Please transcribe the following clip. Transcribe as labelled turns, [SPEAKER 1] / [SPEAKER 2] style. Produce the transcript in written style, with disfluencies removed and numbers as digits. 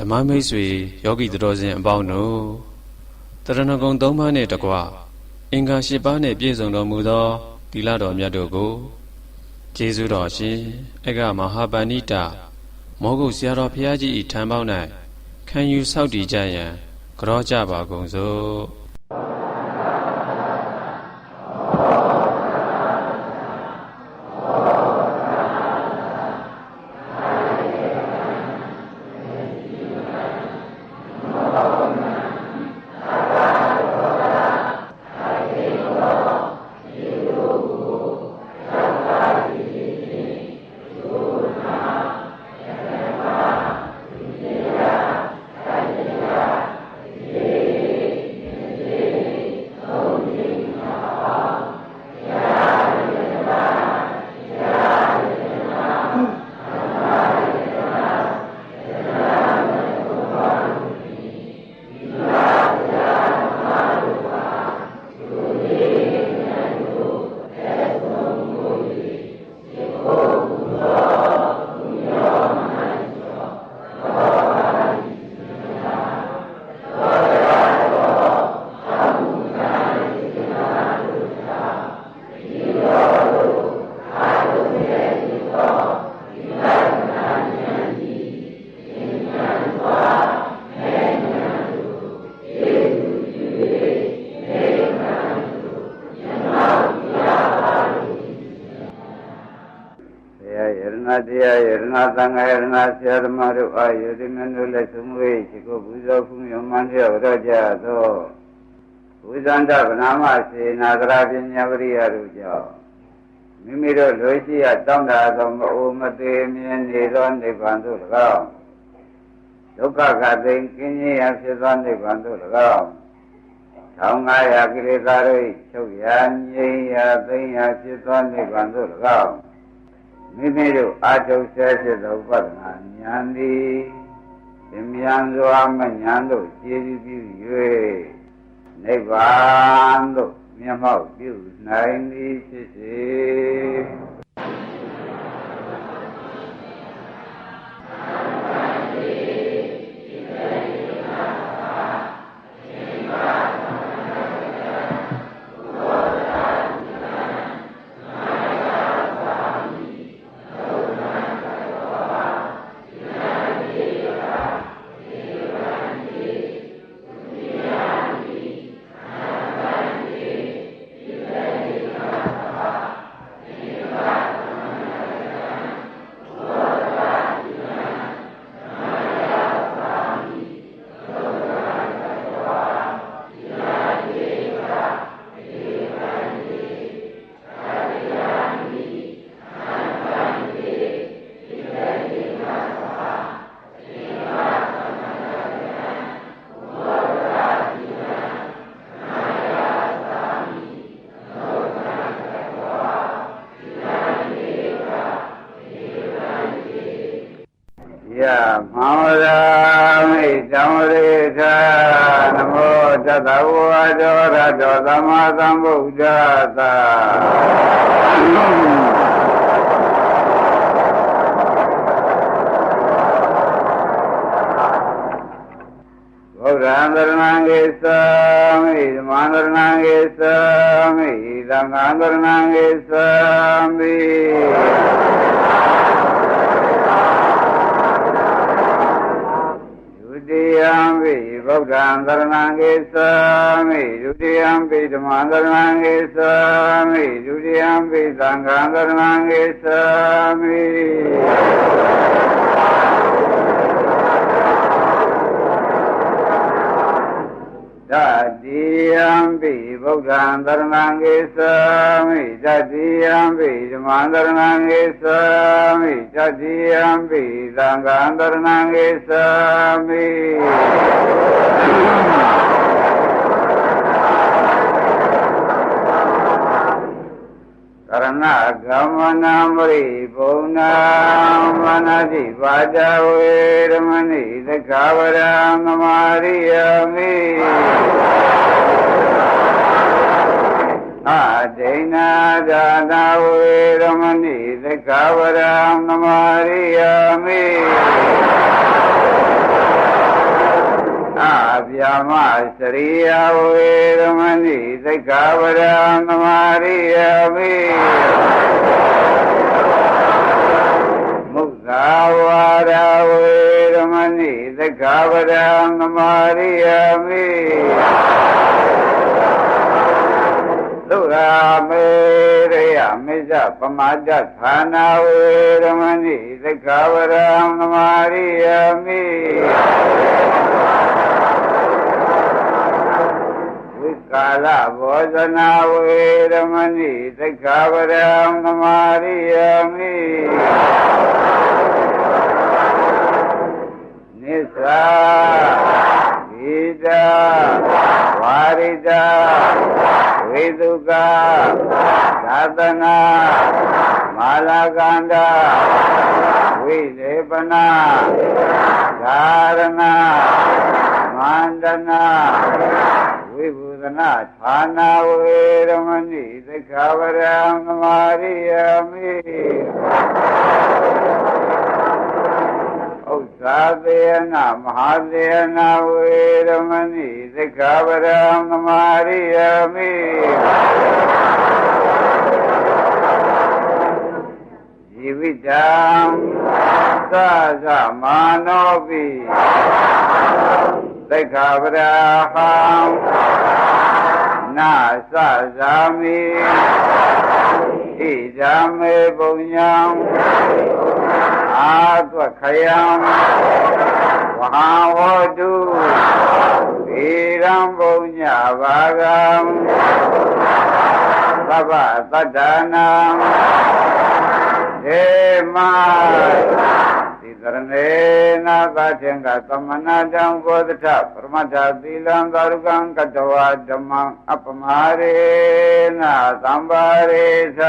[SPEAKER 1] ဓမ္မမိတ်ဆွေယောဂီတော်စင်အပေါင်းတို့တရဏဂုံ3ပါးနှင့်တကွအင်္ဂါ10ပါးနှင့်ပြည့်စုံတော်မူသောသီလတော်မြတ်တို့ကိုကျေးဇူးတော်ရှင်အဂမဟာပဏိတမောဂုတ်ဆရာတော်ဘုရားကြီး၏ထံပေါင်း၌ခံယူဆောက်တည်ကြရန်ကြောကြပါကုန်စို့
[SPEAKER 2] တရားယရဏသံဃာယရဏဆရာဓမ္မတို့အာယတိမနုလက်ဆုံးဝေရှိကိုပူဇော်ဖူးမြတ်မှန်လျော့ရကြသောဘုဇန္တဗနာမစေနာသရပညာဝရိယတို့ကြောင့်မိမိတို့လိုရှိရတောင်းတသောမအိုမသေးမြင်နေသောနိဗ္ဗာန်သို့၎င်းဒုက္ခခသိင်ကင်းခြင်းရဖြစ်သောနိဗ္ဗာန်သို့၎င်း1500ကိလေသာတို့ချုပ်ရငြိမ်းရသိမ်းရဖြစ်သောနိဗ္ဗာန်သို့၎င်းမိမိတို့အာထုဆဲဖြစ်သောဥပဒနာဉာဏ်သည်ဉာဏ်စွာမဉာဏ်တို့ခြေပြု၍နိဗ္ဗာန်သို့မျက်မှောက်ပြုနိုင်သည်ဖြစ်စေမောရာမိတောင်းရေသာနမောတတဝါဒောရတောသမ္မာသမ္ဗုဒ္ဓသာဗုဒ္ဓံသရဏံဂေသာမိဓမ္မံသရဏံဂေသာမိသံဃံသရဏံဂေသာမိယံဝိဗုဒ္ဓံသရဏံဂေသာမိဒုတိယံပိဓမ္မံသရဏံဂေသာမိဒုတိယံပိသံဃံသရဏံဂေသာမိတတိယံပိဗုဒ္ဓံသရဏံဂေသာမိတတိယံပိဓမ္မံသရဏံဂေသာမိတတိယံပိသံဃံသရဏံဂေသာမိကရဏဂမနမရိဘုံနာမနတိပါဒဝေရမဏိသက္ခဝရံသမာရိယမိအဒိဏဒါနာဝေရမဏိသက္ခဝရံသမာရိယမိ ယာမစရိယဝေရမဏိသက္ခဝရံသမာရိယမိမုသာဝါရဝေရမဏိသက္ခဝရံသမာရိယမိသုရာမေရိယမေဇပမဒ္ဒဌာနာဝေရမဏိသက္ခဝရံသမာရိယမိဝိကာလဘောဇနာဝေရမဏိသက္ခဝရံသမာရိယမိနိစ္စဣဒာဝါရိဒာဝိသုကသာသနာမာလာကန္တာဝိသေပနာဓာရဏမန္တနာဝိဘုဒနာဌာနာဝေရမဏိသက္ခဝရံသမာရိယမိဥစ္စာသေနမဟာသေနဝေရမဏိသက္ခဝရံသမာရိယမိဇီဝိတံသသမာနောပိသက္ခဝရဟံနာသဇာမိဣဇာမေပုညံအာသဝခယံဝဟံဝတုဣရံပုညဘာဂံသဗ္ဗသတ္တနာဒေမသီတရဏေနာသထေင္ကသမနာတံဘောဓထပရမတ္ထသီလံသာရုကံကတဝဓမ္မံအပမဟာရေနသံပါရေသ